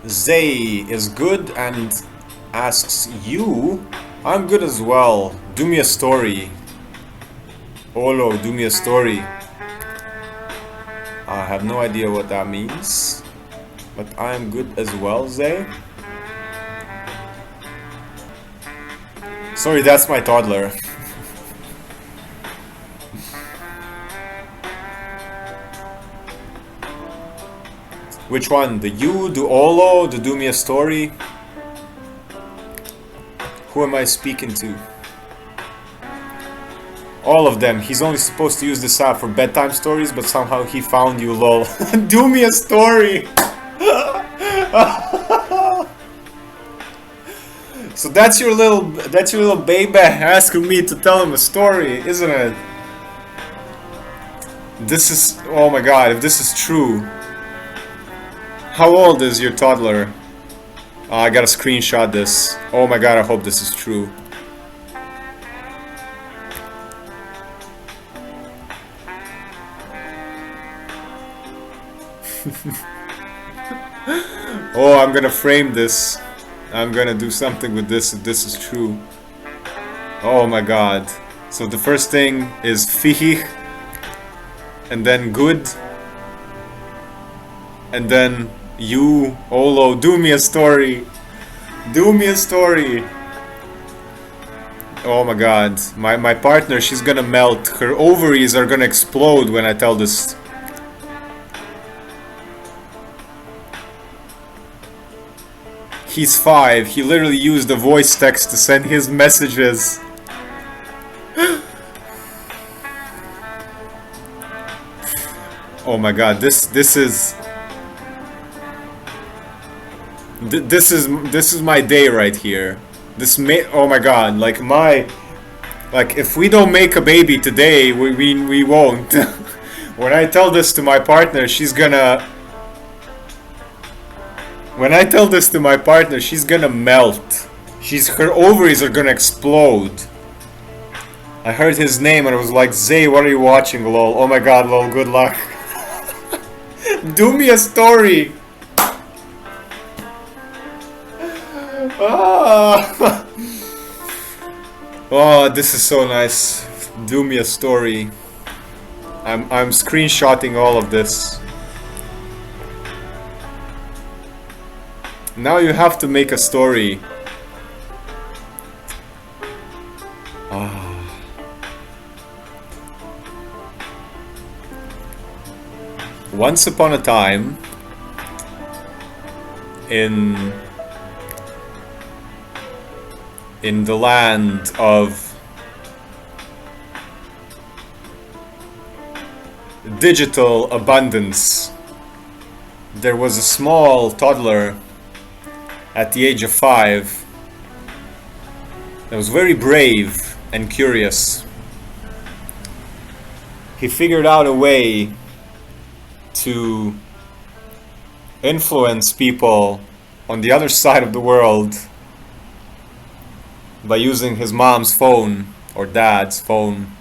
Zay is good and asks you. I'm good as well. Do me a story. Olo, do me a story. I have no idea what that means. But I am good as well, Zay. Sorry, that's my toddler. Which one? The you, the Olo, the do me a story? Who am I speaking to? All of them. He's only supposed to use this app for bedtime stories, but somehow he found you, lol. Do me a story! So that's your little baby asking me to tell him a story, isn't it? This is, oh my god, if this is true. How old is your toddler? I gotta screenshot this. Oh my god, I hope this is true. Oh, I'm gonna frame this. I'm gonna do something with this if this is true. Oh my god. So the first thing is fihich, and then good, and then you, Olo, do me a story. Do me a story. Oh my god. My partner, she's gonna melt. Her ovaries are gonna explode when I tell this. He's 5. He literally used the voice text to send his messages. Oh my god, this is my day right here. Oh my god, like if we don't make a baby today, we won't. When I tell this to my partner, she's gonna melt. Her ovaries are gonna explode. I heard his name and I was like, Zay, what are you watching, lol? Oh my god, lol, good luck. Do me a story. Ah. Oh, this is so nice. Do me a story. I'm screenshotting all of this. Now you have to make a story. Ah. Once upon a time, in the land of digital abundance, there was a small toddler at the age of 5 that was very brave and curious. He figured out a way to influence people on the other side of the world by using his mom's phone or dad's phone.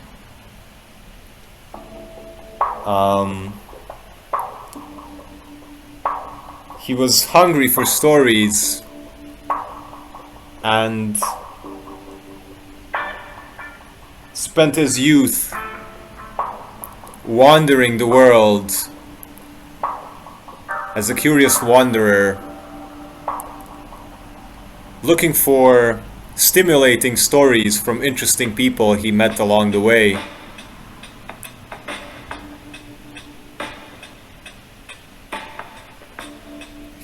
He was hungry for stories and spent his youth wandering the world as a curious wanderer, looking for stimulating stories from interesting people he met along the way.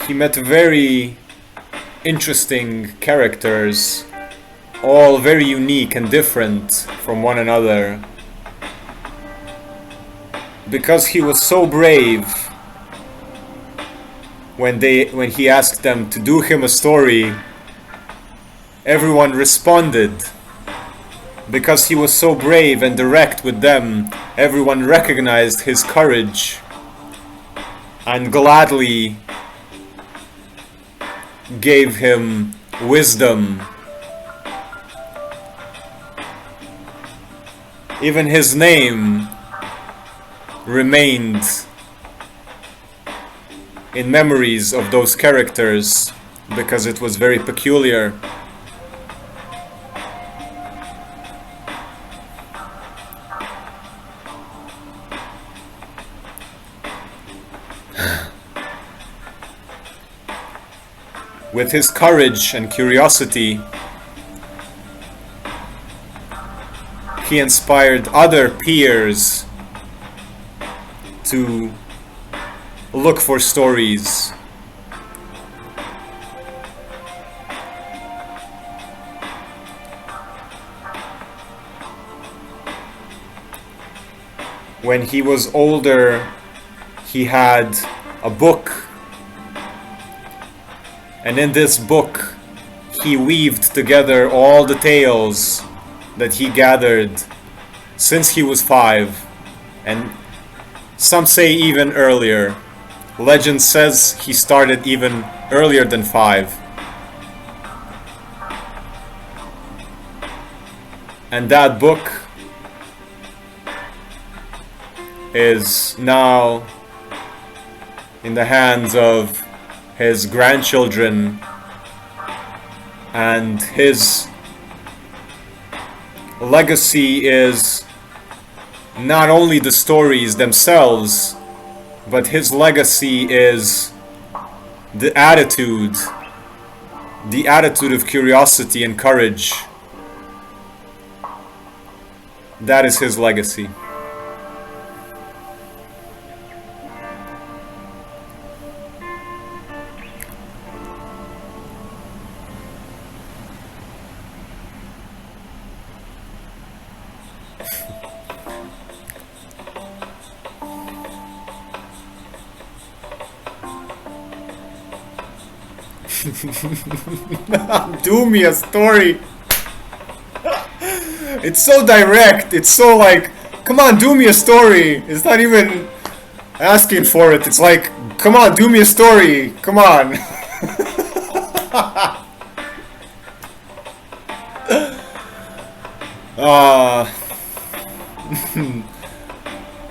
He met very interesting characters, all very unique and different from one another. Because he was so brave, when he asked them to do him a story, everyone responded. Because he was so brave and direct with them, everyone recognized his courage and gladly gave him wisdom. Even his name remained in memories of those characters because it was very peculiar. With his courage and curiosity, he inspired other peers to look for stories. When he was older, he had a book, and in this book he weaved together all the tales that he gathered since he was 5, and some say even earlier. Legend says he started even earlier than 5. And that book is now in the hands of his grandchildren, and his legacy is not only the stories themselves, but his legacy is the attitude of curiosity and courage. That is his legacy. Do me a story. It's so direct. It's so like, come on, do me a story. It's not even asking for it. It's like, come on, do me a story. Come on.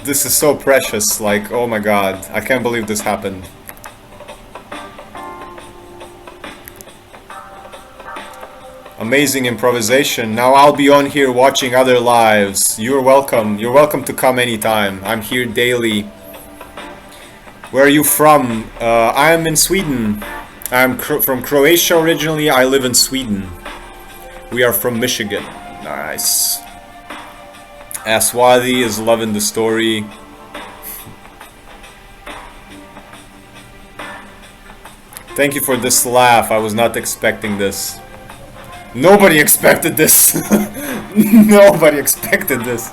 This is so precious. Like, oh my god, I can't believe this happened. Amazing improvisation. Now I'll be on here watching other lives. You're welcome. You're welcome to come anytime. I'm here daily. Where are you from? I'm in Sweden. I'm from Croatia originally. I live in Sweden. We are from Michigan. Nice. Aswadi is loving the story. Thank you for this laugh. I was not expecting this. Nobody expected this. Nobody expected this.